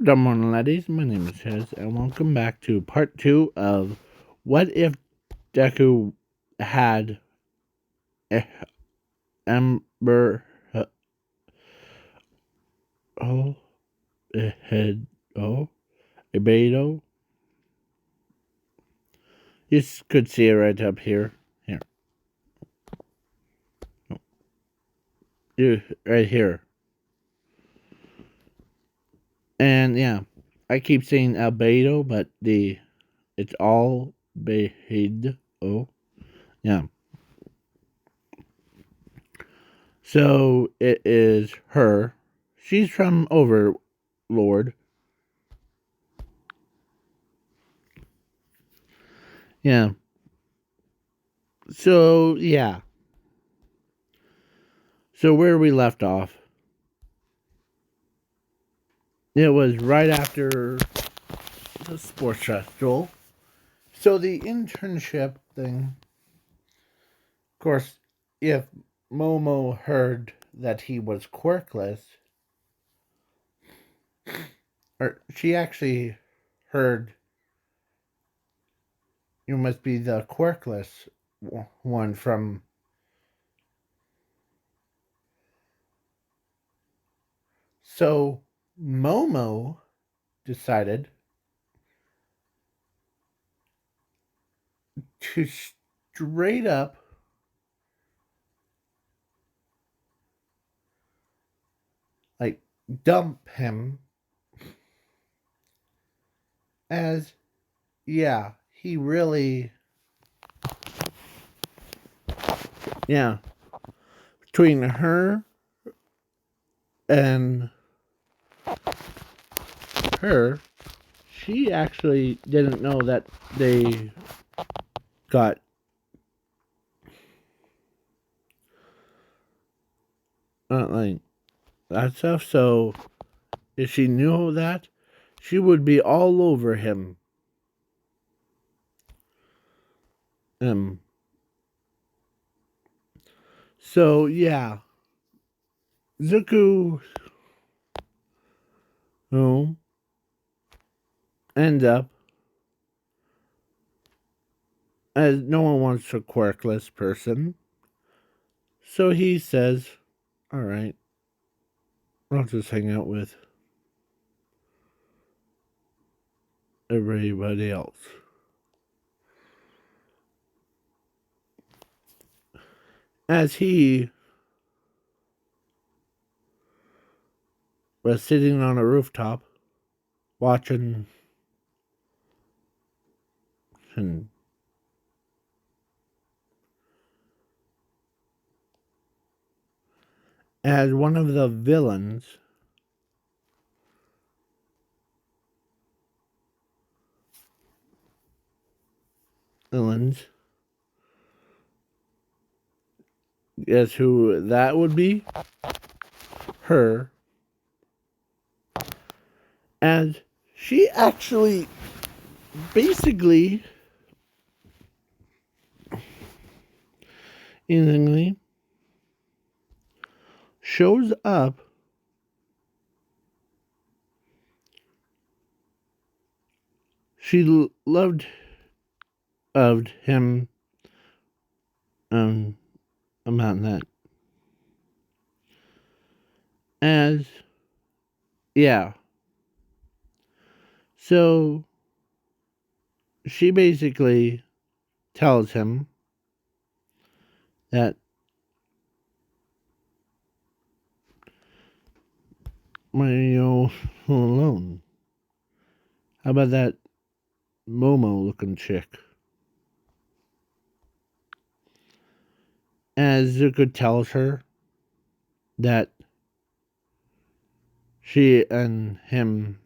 Good morning, ladies. My name is Hez, and welcome back to part 2 of What If Deku Had a Amber oh, a head Albedo. You could see it right up here. Here. Right here. And yeah, I keep saying Albedo, but it's all Albedo. Yeah. So it is her. She's from Overlord. Yeah. So yeah. So where we left off, it was right after the sports festival. So the internship thing, of course, if Momo heard that he was quirkless, or she actually heard you must be the quirkless one from. So Momo decided to straight up like dump him as yeah, he really yeah, between her and her, she actually didn't know that they got like that stuff. So if she knew that, she would be all over him. Um. So yeah, Zuko, who ends up as no one wants a quirkless person. So he says, "All right, I'll just hang out with everybody else." As he was sitting on a rooftop watching and as one of the villains, guess who that would be? Her. And she actually basically innocently shows up she loved him about that. As yeah. So she basically tells him that Mario alone. How about that Momo looking chick? As Zuko tells her that she and him,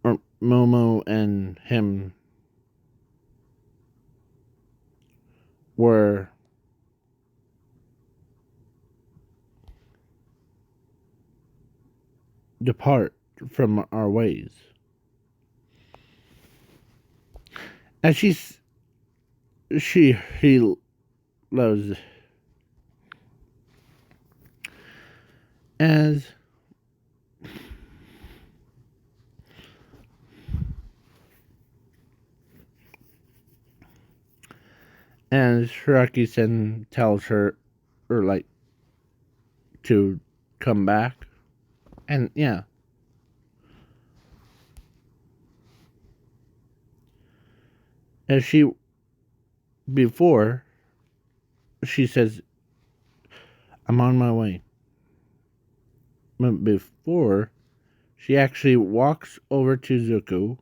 or Momo and him, were depart from our ways. As he loves as And Shiraki-sen tells her, or like, to come back. And yeah. And before, she says, I'm on my way. But before, she actually walks over to Zuko,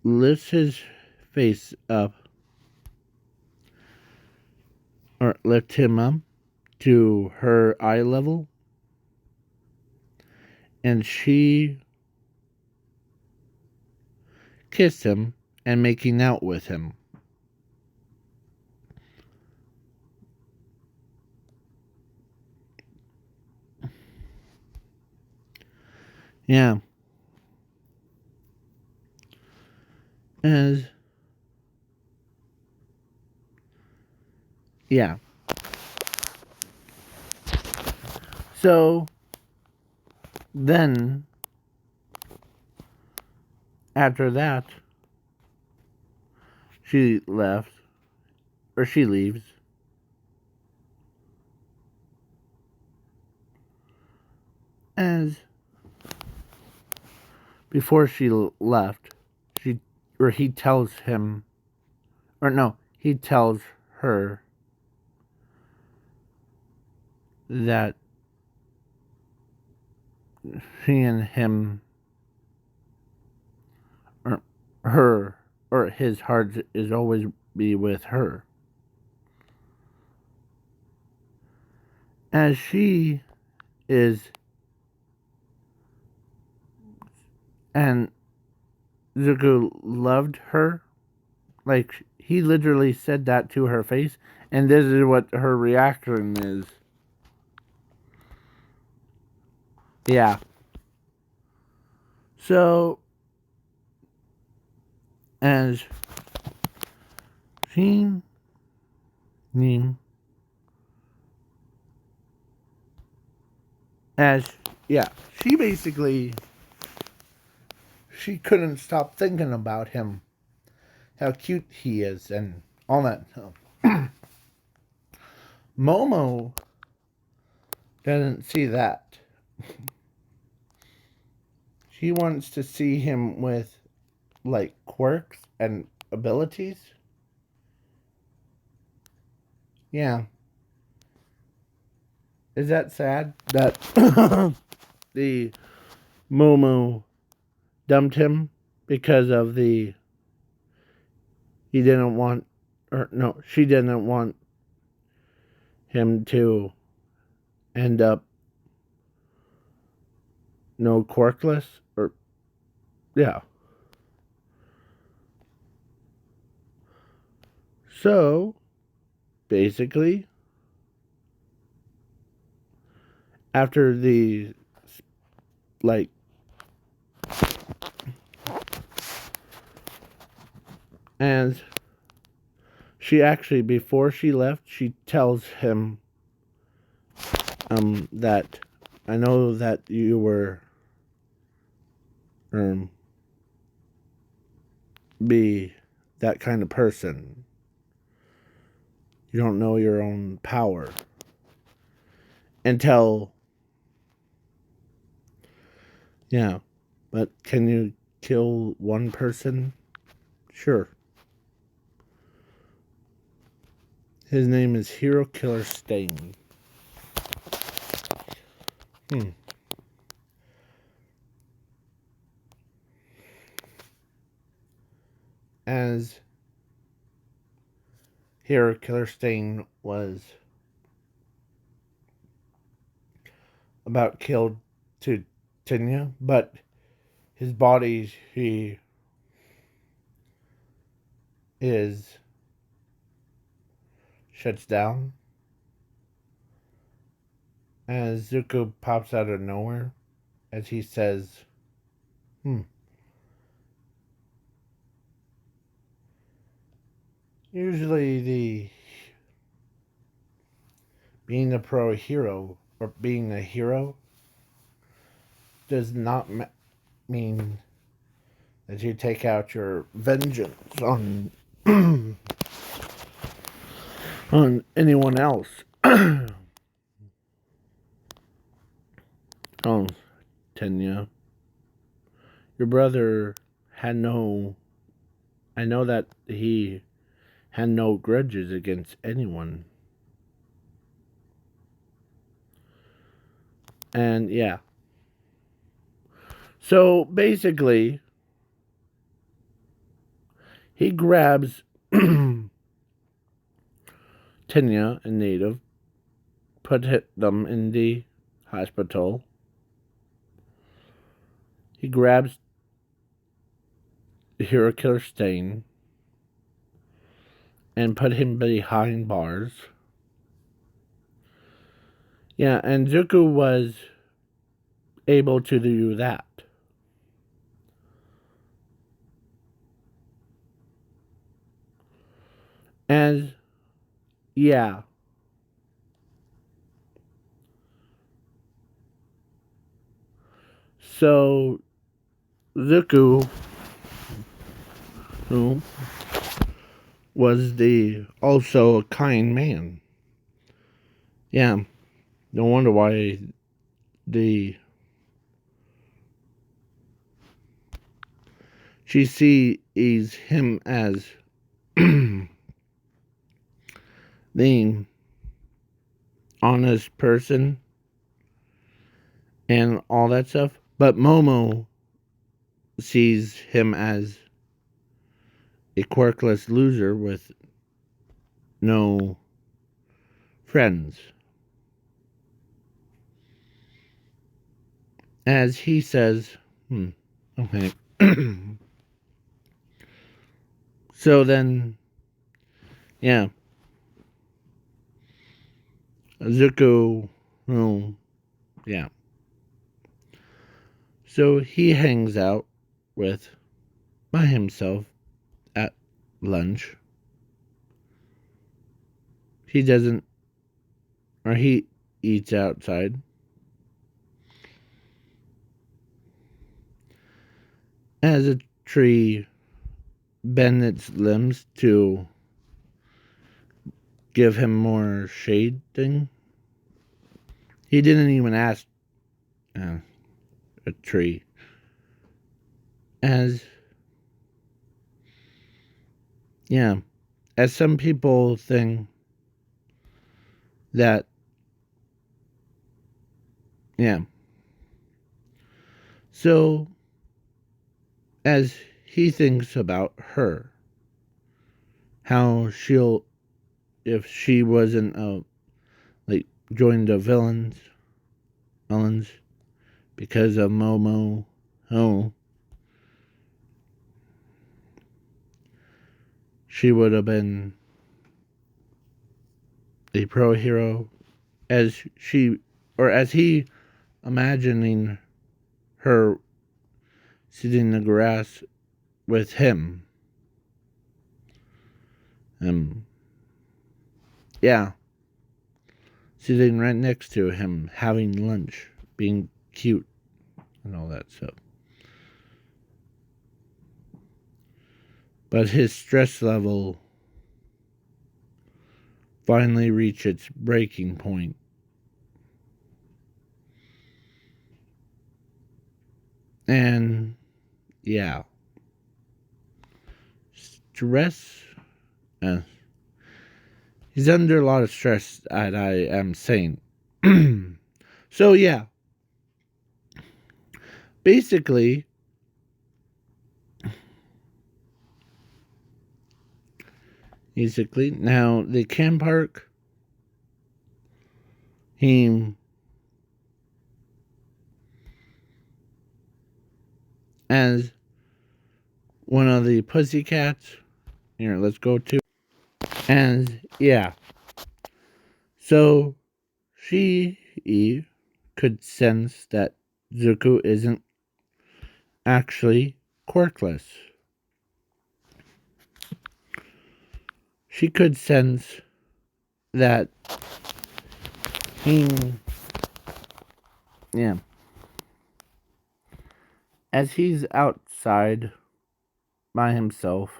lifts his face up, or lift him up to her eye level, and she kissed him and making out with him. Yeah. As yeah. So then after that she left, or she leaves. As before she left, he tells him, or no, he tells her that she and him, or her, or his heart is always be with her. As she is, and Zuko loved her. Like, he literally said that to her face, and this is what her reaction is. Yeah. So, as she, as, yeah, she basically, she couldn't stop thinking about him, how cute he is, and all that. Momo doesn't see that. She wants to see him with, like, quirks and abilities. Yeah. Is that sad that the Momo dumped him because of he didn't want, or no, she didn't want him to end up no quirkless, or yeah. So basically, after the, like, and she actually, before she left, she tells him that I know that you were be that kind of person. You don't know your own power until, yeah, but can you kill one person? Sure. His name is Hero Killer Stain. As Hero Killer Stain was about killed to Tinya, but his body, he is shuts down as Zuko pops out of nowhere as he says, usually the being a pro hero, or being a hero, does not mean that you take out your vengeance on on anyone else. Oh, Tenya, your brother had no. I know that he had no grudges against anyone. And yeah. So basically, he grabs Tenya and Native, put them in the hospital. He grabs the hero killer Stain and put him behind bars. Yeah, and Zuko was able to do that. And yeah. So Zuko, who was the also a kind man. Yeah. No wonder why the she sees him as the honest person and all that stuff. But Momo sees him as a quirkless loser with no friends. As he says, okay. So then, yeah. Zuko, yeah. So he hangs out with by himself at lunch. He doesn't, or he eats outside. As a tree bends its limbs to give him more shading. He didn't even ask a tree. As, yeah, as some people think that, yeah. So, as he thinks about her, how she'll, if she wasn't, like, joined the villains, because of Momo, she would have been a pro hero as she, or as he imagining her sitting in the grass with him. Yeah, sitting right next to him, having lunch, being cute, and all that stuff. But his stress level finally reached its breaking point. And yeah, stress. He's under a lot of stress, that I am saying. So yeah, basically, now the camp park, he as one of the pussycats. Here, let's go to. And yeah, so she could sense that Zuko isn't actually quirkless. She could sense that he, yeah, as he's outside by himself,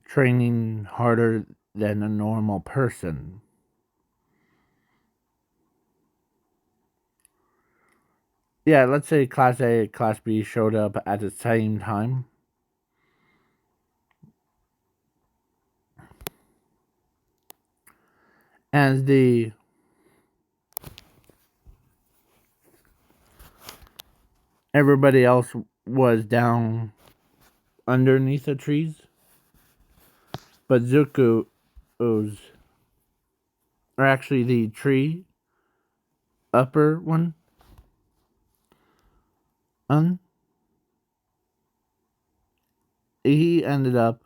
training harder than a normal person. Yeah, let's say Class A, Class B showed up at the same time. As the everybody else was down underneath the trees, but Zuko's, or actually the tree upper one, un, he ended up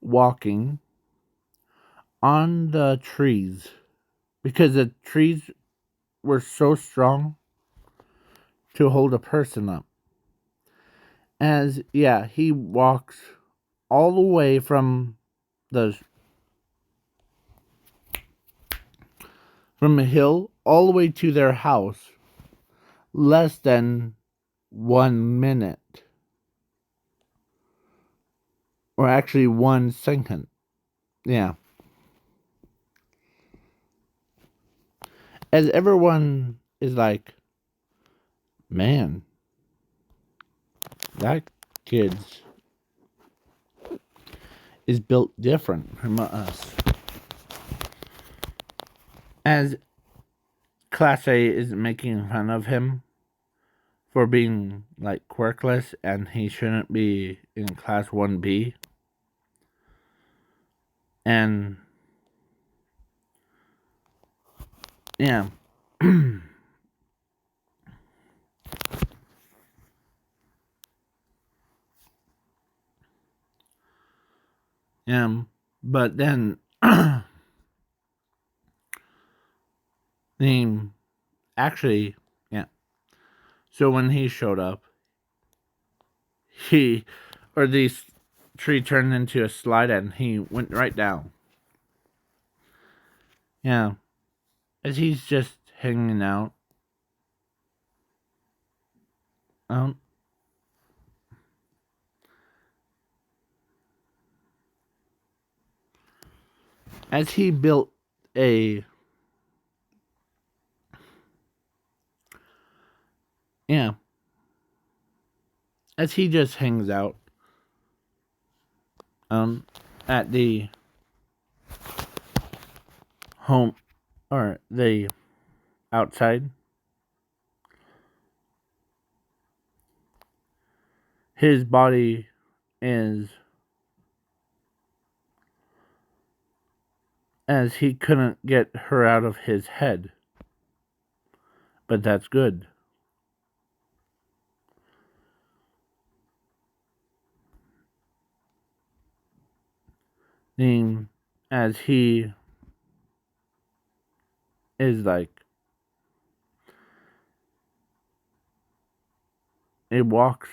walking on the trees because the trees were so strong to hold a person up. As yeah, he walks all the way the from a hill all the way to their house, less than 1 minute, or actually 1 second. Yeah, as everyone is like, man, that kid's is built different from us. As Class A is making fun of him for being like quirkless and he shouldn't be in Class 1B. And yeah. But then the actually, yeah. So when he showed up, he or the tree turned into a slide and he went right down. Yeah, as he's just hanging out. Um, as he built a yeah, as he just hangs out at the home or the outside, his body is as he couldn't get her out of his head. But that's good. As he is like it walks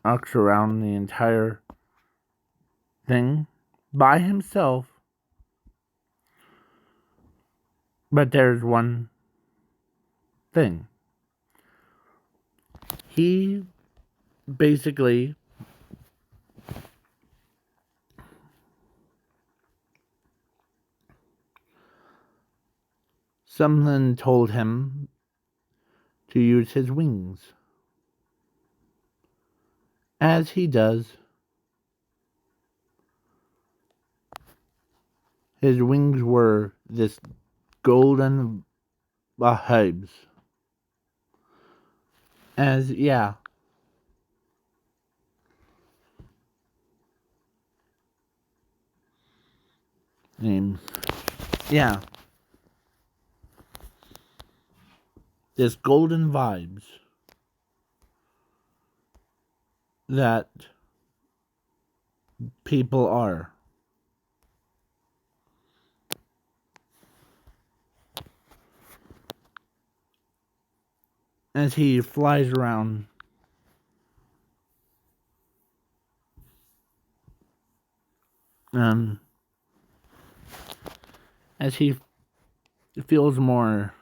around the entire thing by himself. But there's one thing. He basically something told him to use his wings. As he does, his wings were this golden vibes. As yeah. Yeah. This golden vibes that people are. As he flies around as he feels more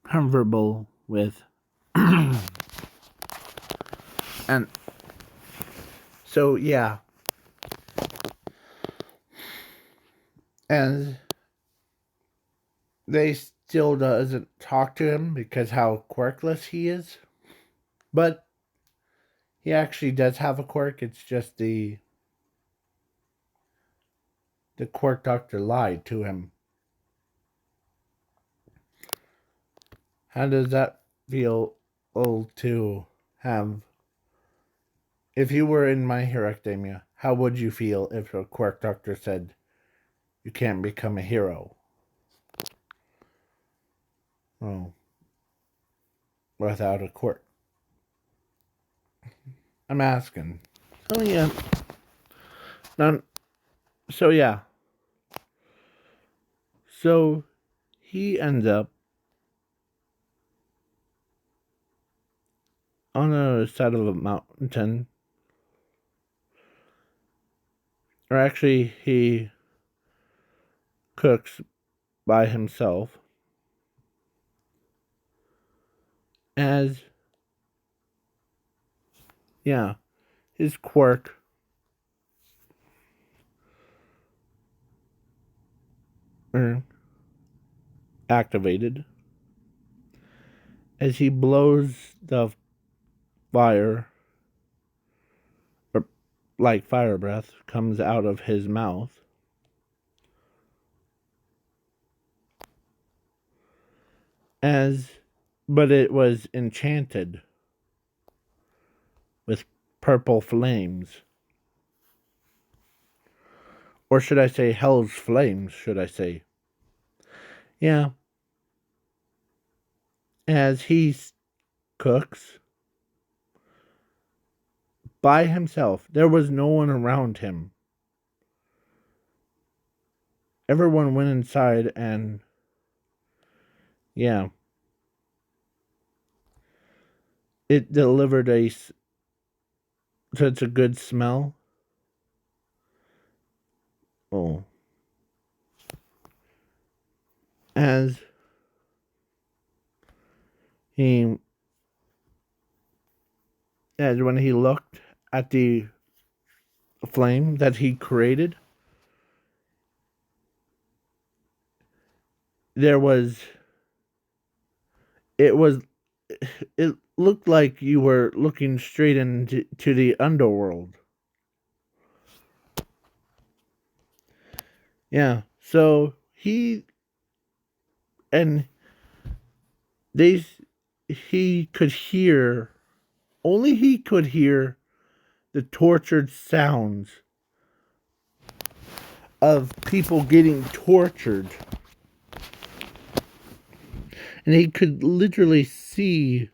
comfortable with And so, yeah. And they still doesn't talk to him because how quirkless he is. But he actually does have a quirk. It's just the quirk doctor lied to him. How does that feel to have? If you were in My Hero Academia, how would you feel if a quirk doctor said you can't become a hero? Oh, without a quirk. I'm asking. Oh yeah. Now, so yeah. So he ends up on a side of a mountain, or actually, he cooks by himself as, yeah, his quirk er, activated as he blows the fire, or like fire breath, comes out of his mouth. As, but it was enchanted with purple flames. Or should I say hell's flames, should I say. Yeah. As he cooks by himself. There was no one around him. Everyone went inside and, yeah, it delivered such a good smell. Oh. As he, as when he looked at the flame that he created, there was, it was, it looked like you were looking straight into the underworld. Yeah. So and they, he could hear, only he could hear the tortured sounds of people getting tortured. And he could literally see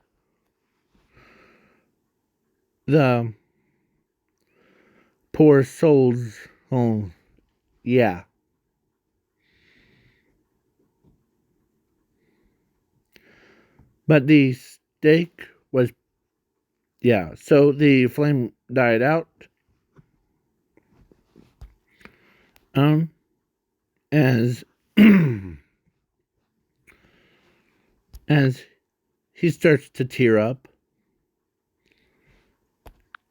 the poor souls. Oh, yeah. But the stake was, yeah. So the flame died out. As as he starts to tear up,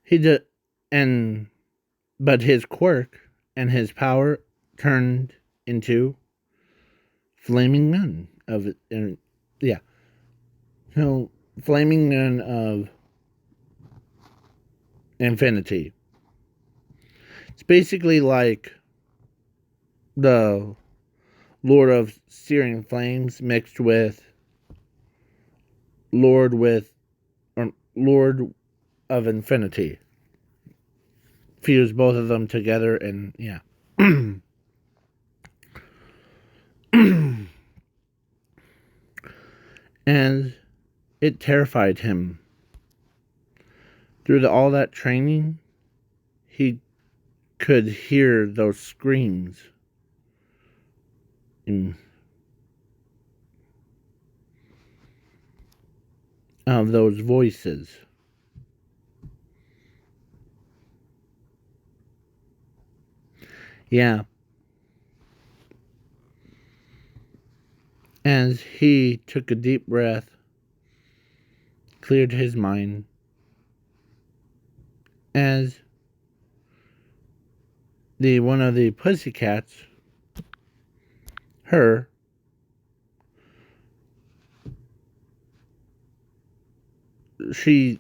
he did, and but his quirk and his power turned into flaming men of it, and yeah, so flaming men of infinity. It's basically like the Lord of Searing Flames mixed with Lord with or Lord of Infinity. Fuse both of them together and yeah. And it terrified him. Through all that training, he could hear those screams in, of those voices. Yeah. As he took a deep breath, cleared his mind, as the one of the pussycats, her, she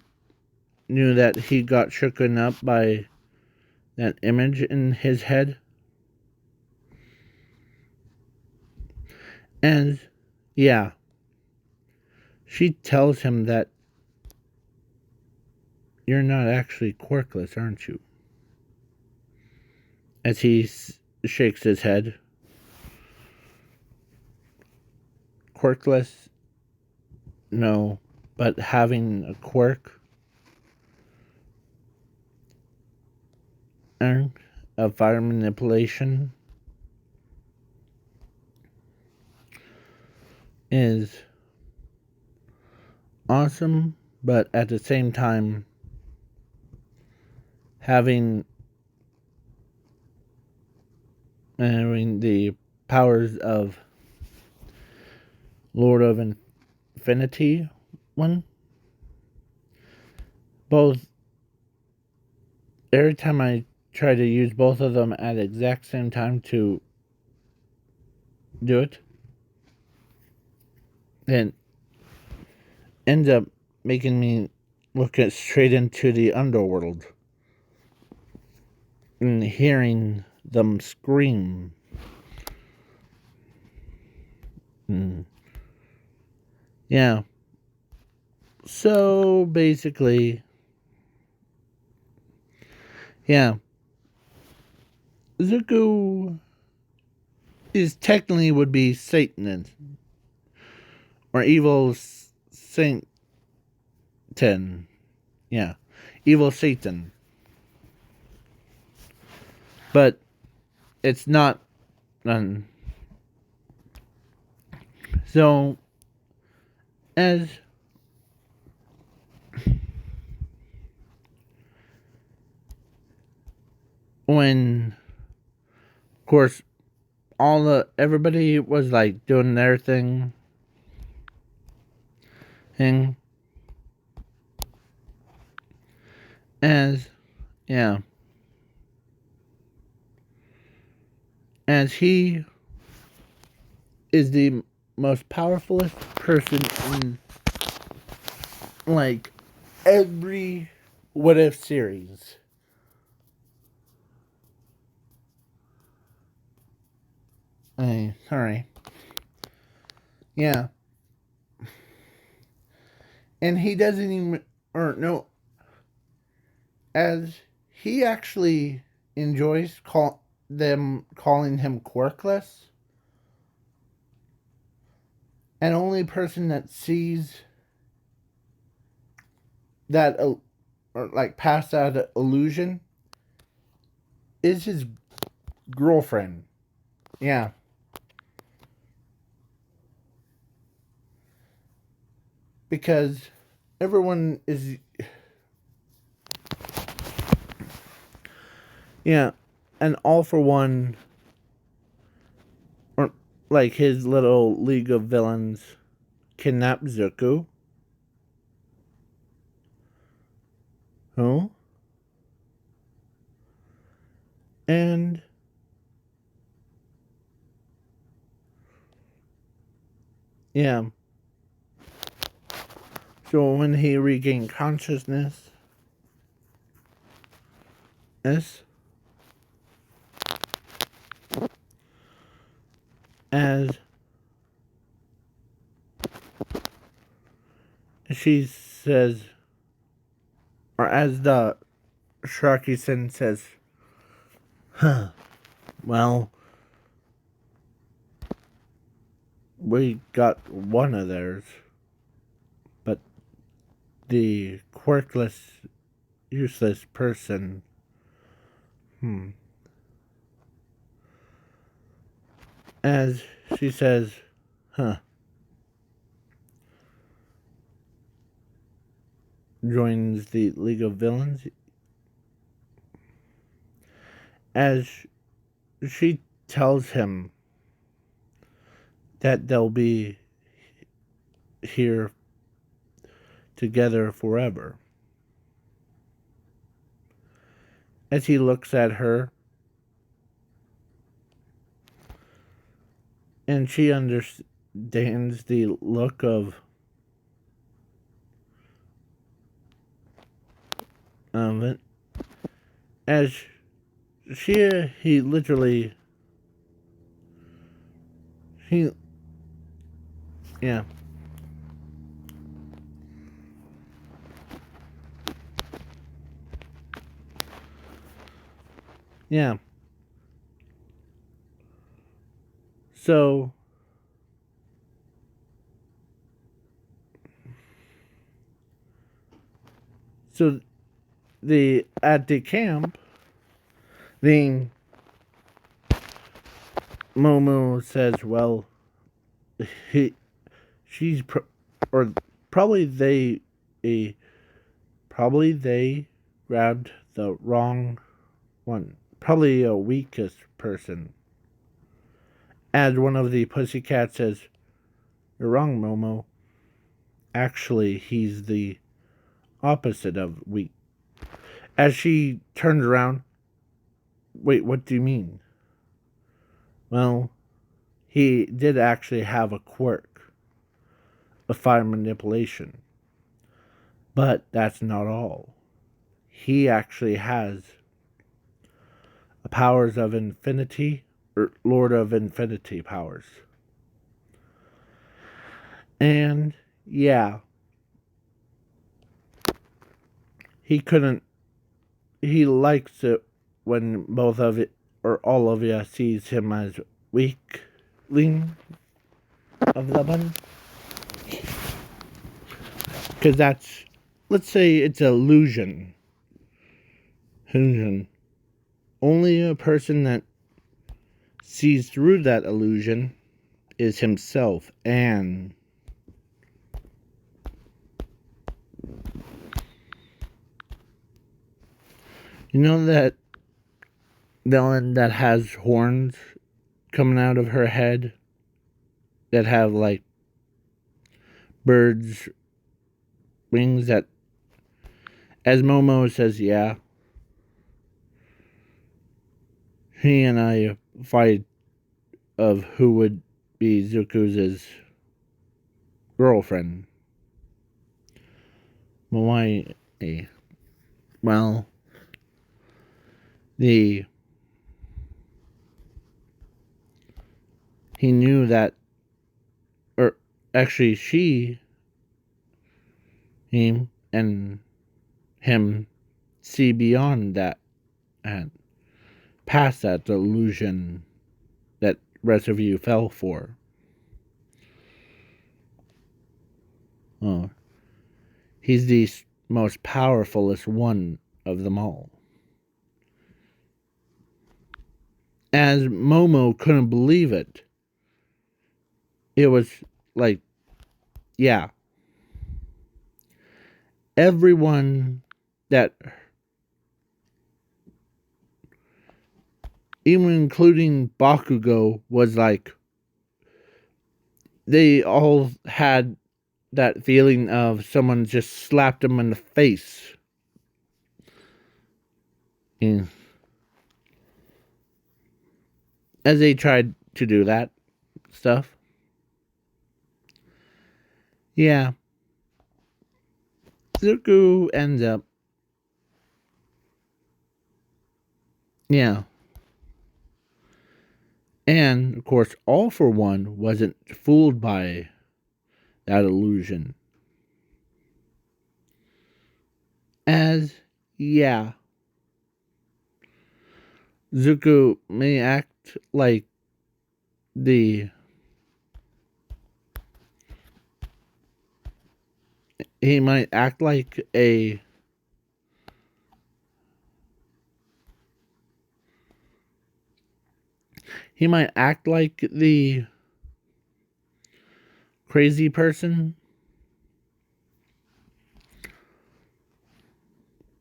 knew that he got shooken up by that image in his head. And yeah, she tells him that you're not actually quirkless, aren't you? As he shakes his head. Quirkless? No, but having a quirk of fire manipulation is awesome, but at the same time, having the powers of Lord of Infinity one, both, every time I try to use both of them at the exact same time to do it, it ends up making me look at straight into the underworld and hearing them scream. Yeah. So basically, yeah, Zuko is technically would be Satan or evil Satan. Yeah, evil Satan. But it's not. So as when, of course, everybody was like doing their thing, and as yeah, as he is the most powerfulest person in like every What If series. Hey, sorry. Yeah. And he doesn't even, or no, as he actually enjoys them calling him quirkless. And only person that sees that, or like past that illusion, is his girlfriend. Yeah. Because everyone is. Yeah. And All for One, or like his little league of villains, kidnap Zuko. Who? And yeah. So when he regained consciousness, as she says, or as the Sharky-san says, huh, well, we got one of theirs, but the quirkless, useless person, as she says, huh, joins the League of Villains, as she tells him that they'll be here together forever. as he looks at her, and she understands the look of it, as he literally, he, yeah, yeah. So, so at the camp, the Momo says, "Well, he, or probably they grabbed the wrong one. Probably a weakest person." As one of the pussycats says, "You're wrong, Momo. Actually, he's the opposite of weak." As she turns around, "Wait, what do you mean?" "Well, he did actually have a quirk of fire manipulation. But that's not all. He actually has powers of infinity, or Lord of Infinity powers. And yeah, he couldn't. He likes it when both of it or all of you sees him as weakling of the bunny, because that's, let's say it's illusion. Illusion. Only a person that sees through that illusion is himself, and you know that villain that has horns coming out of her head that have like birds' wings, that, as Momo says, yeah, he and I fight of who would be Zuko's girlfriend. Well, why? Well, the he knew that, or actually, him, and him see beyond that and past that illusion that rest of you fell for. Oh, he's the most powerfulest one of them all. As Momo couldn't believe it, it was like, yeah, everyone that, even including Bakugo, was like, they all had that feeling of someone just slapped them in the face. And as they tried to do that stuff, yeah, Zuko ends up, yeah. And, of course, All for One wasn't fooled by that illusion. As, yeah, Zuko may act like the, he might act like a, he might act like the crazy person,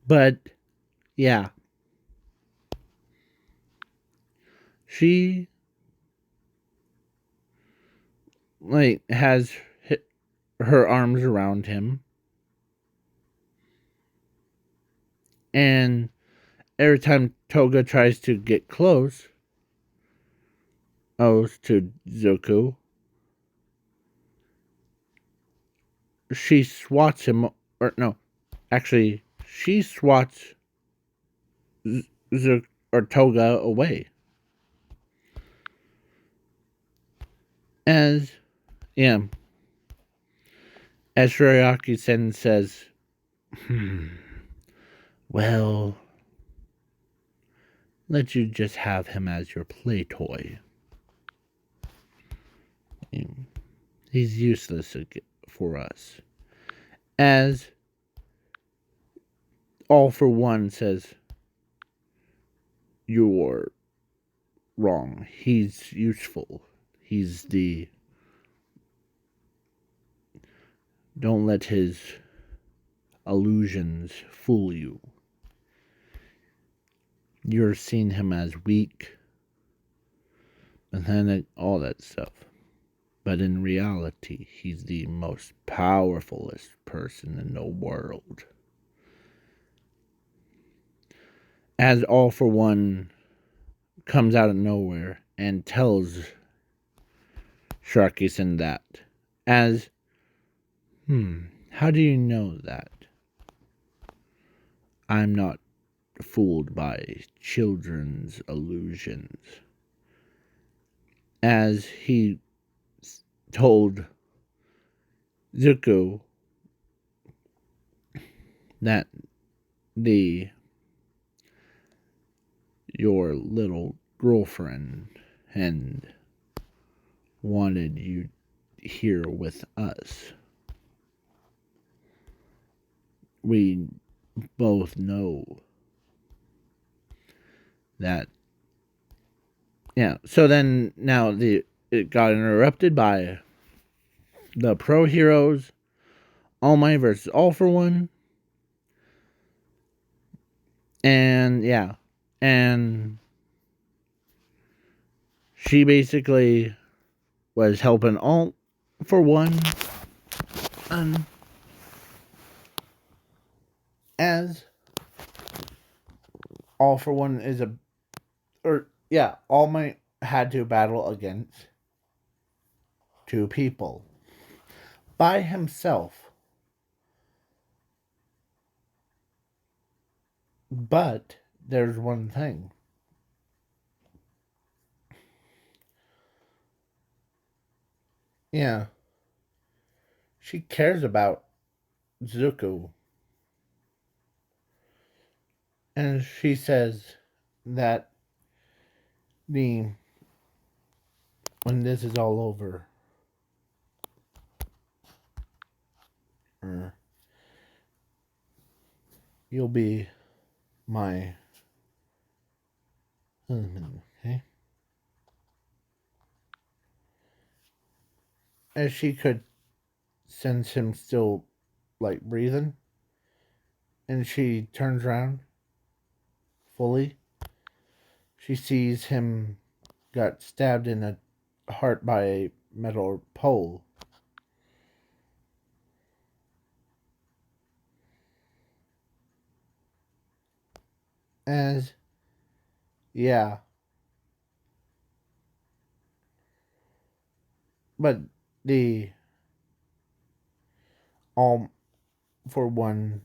but yeah, she like has her arms around him, and every time Toga tries to get close, to Zuko, she swats him, or no, actually, she swats Zuko or Toga away. As, yeah, as Shirayaki-sen says, well, let you just have him as your play toy. He's useless for us. As All for One says, you're wrong. He's useful. He's the... Don't let his illusions fool you. You're seeing him as weak, and then all that stuff. But in reality, he's the most powerfulest person in the world. As All for One comes out of nowhere and tells Sharky-san that. As, how do you know that? I'm not fooled by children's illusions. As he told Zuko that your little girlfriend and wanted you here with us. We both know that. Yeah, so then now it got interrupted by the pro heroes, All Might versus All for One. And yeah, and she basically was helping All for One, as All for One is All Might had to battle against two people by himself. But there's one thing. Yeah. She cares about Zuko. And she says that when this is all over, you'll be my husband, okay? As she could sense him still, breathing, and she turns around fully. She sees him got stabbed in the heart by a metal pole. As, yeah. But the All for One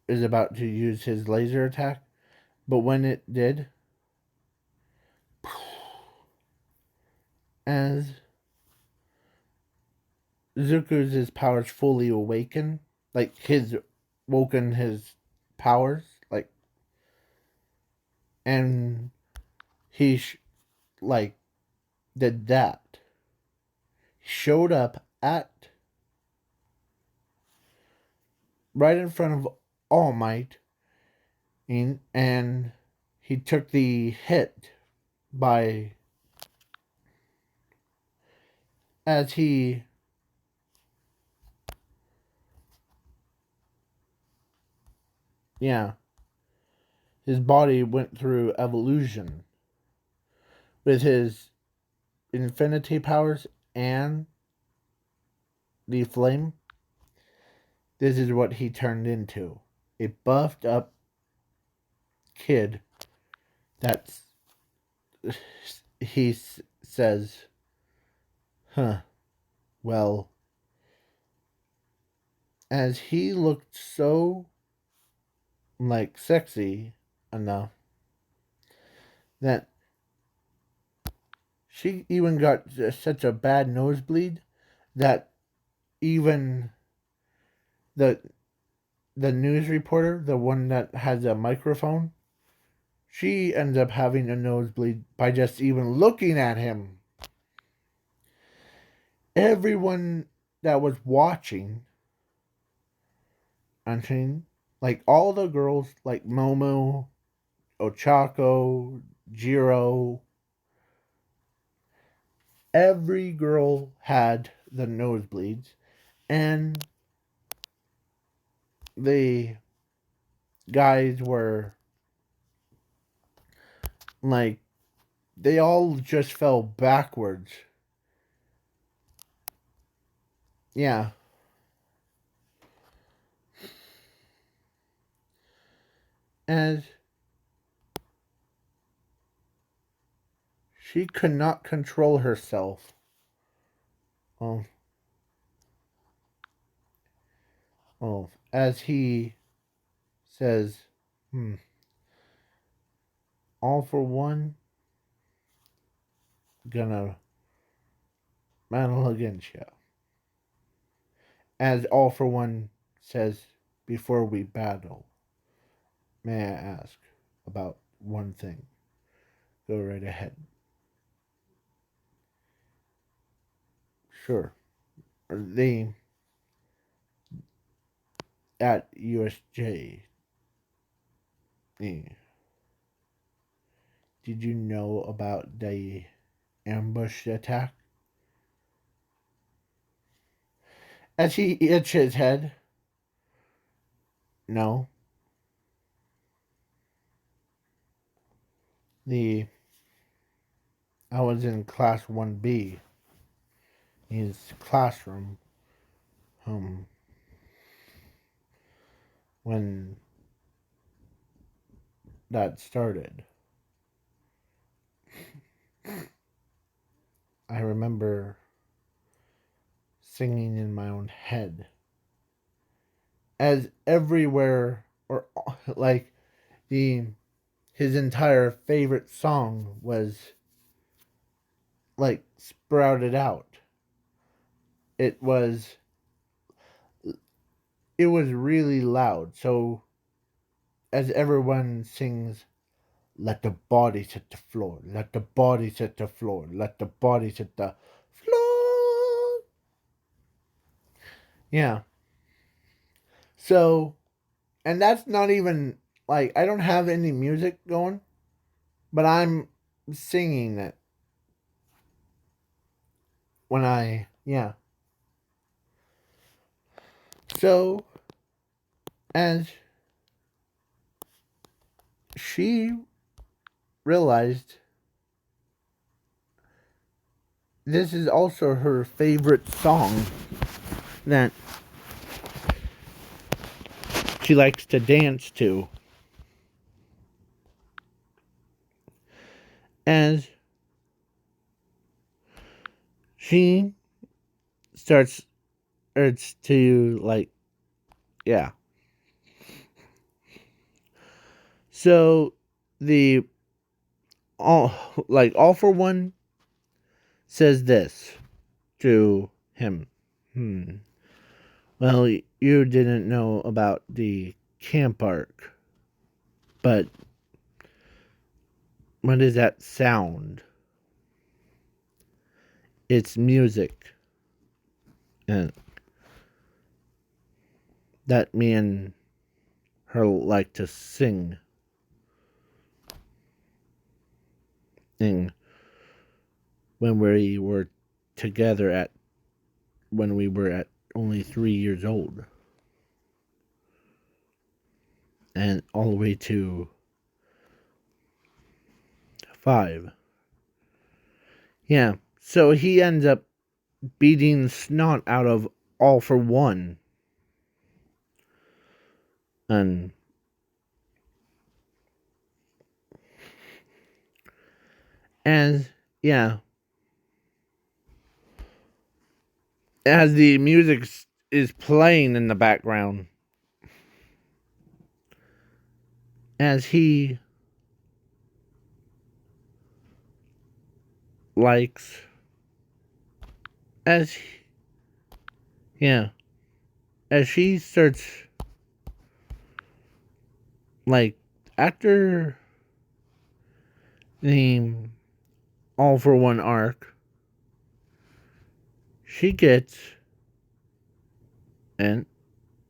is about to use his laser attack, but when it did, as Zuko's powers fully awaken, woken his powers, and he did that. He showed up right in front of All Might, and he took the hit by as he his body went through evolution with his infinity powers and the flame. This is what he turned into: a buffed up kid that's he says, huh, well, as he looked so like sexy enough that she even got such a bad nosebleed that even the the news reporter, the one that has a microphone, she ends up having a nosebleed by just even looking at him. Everyone that was watching, I'm saying, like all the girls, like Momo, Ochako, Jiro, every girl had the nosebleeds, and the guys were like, they all just fell backwards. Yeah. As she could not control herself. Oh, as he says, all for one, gonna battle against you. As all for one says, before we battle, may I ask about one thing? Go right ahead. Sure. Are they at USJ? Did you know about the ambush attack? As he itched his head, no. The I was in class 1B, his classroom, um, when that started. I remember singing in my own head. As everywhere, or like the his entire favorite song was like sprouted out. It was it was really loud. So as everyone sings, let the bodies hit the floor, let the bodies hit the floor, let the bodies hit the floor. Yeah. So, and that's not even like I don't have any music going, but I'm singing it when yeah. So, as she realized this is also her favorite song that she likes to dance to. As she starts urge to like, yeah. So the all for one says this to him. Well, you didn't know about the camp arc, but what is that sound? It's music. And that me and her like to sing. And when we were together when we were at only 3 years old. And all the way to 5. Yeah. So he ends up beating snot out of all for one. And And yeah, as the music is playing in the background, as he likes, as he, yeah, as she starts, like, after the All for One arc, she gets and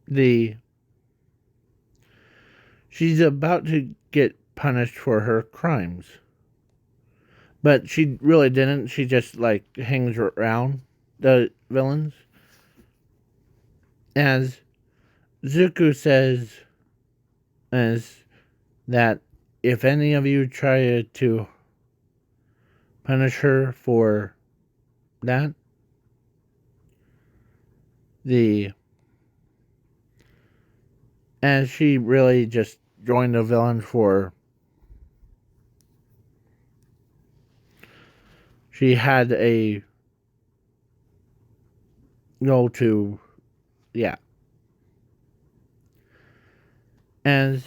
the she's about to get punished for her crimes. But she really didn't. She just like hangs around the villains. As Zuko says as that if any of you try to punish her for that, the as she really just joined the villains for she had a goal to yeah. As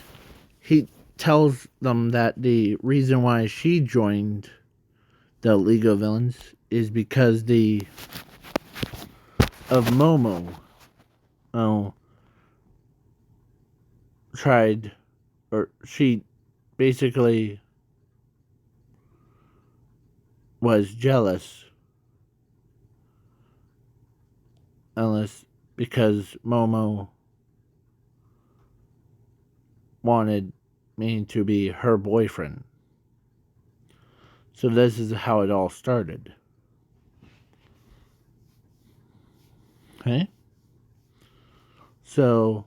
he tells them that the reason why she joined the League of Villains is because the of Momo oh tried or she basically was jealous unless because Momo wanted me to be her boyfriend. So this is how it all started. Okay? So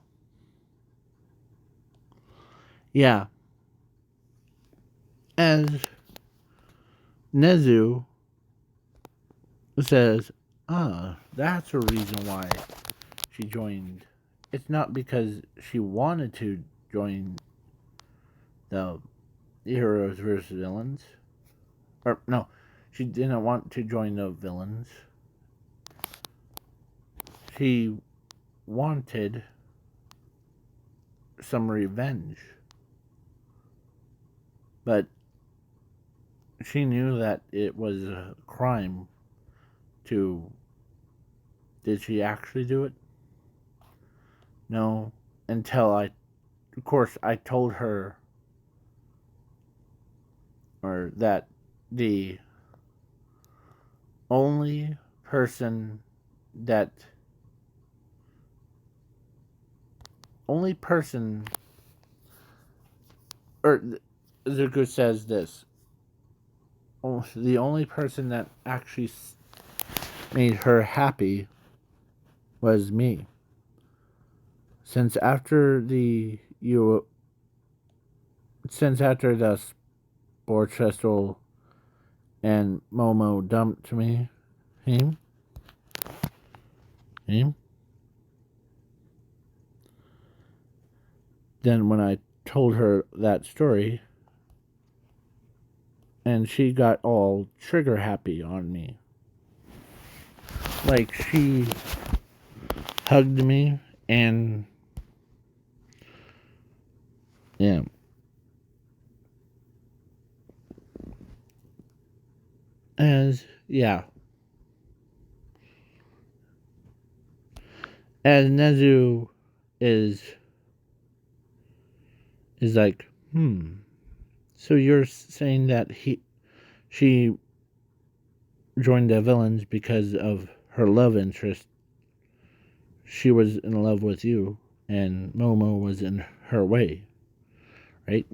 yeah. As Nezu says, that's a reason why she joined. It's not because she wanted to join the heroes versus villains. Or, no, she didn't want to join the villains. She wanted some revenge. But she knew that it was a crime to. Did she actually do it? No. Until of course, I told her or that the only person that only person or Zuko says this the only person that actually made her happy was me since after the sports festival and Momo dumped me him him then when I told her that story and she got all trigger happy on me. Like she hugged me and yeah. As yeah. As Nezu is like, so you're saying that she joined the villains because of her love interest. She was in love with you, and Momo was in her way, right?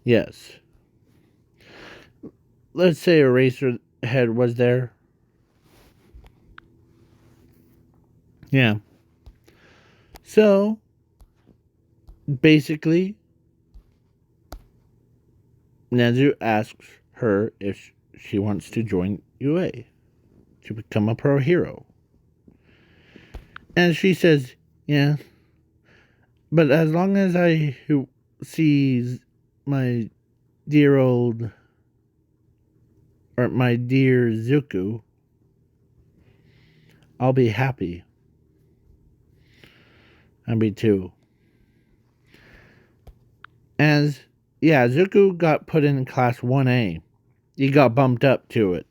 Yes. Let's say Eraserhead was there. Yeah. So, basically, Nezu asks her if she wants to join UA to become a pro hero. And she says, yeah. But as long as I see my dear old for my dear Zuko, I'll be happy. I'll be too. Zuko got put in class 1A. He got bumped up to it.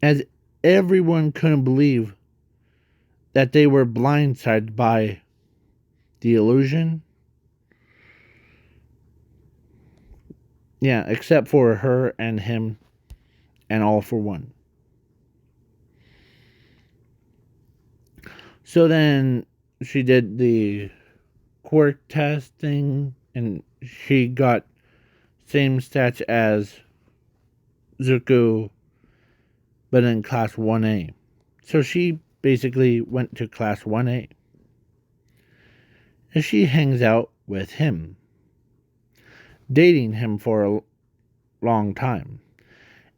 As everyone couldn't believe that they were blindsided by the illusion. Yeah, except for her and him and All for One. So then she did the quirk test thing and she got same stats as Zuko, but in class 1A. So she basically went to class 1A. And she hangs out with him, dating him for a long time.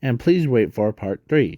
And please wait for part 3.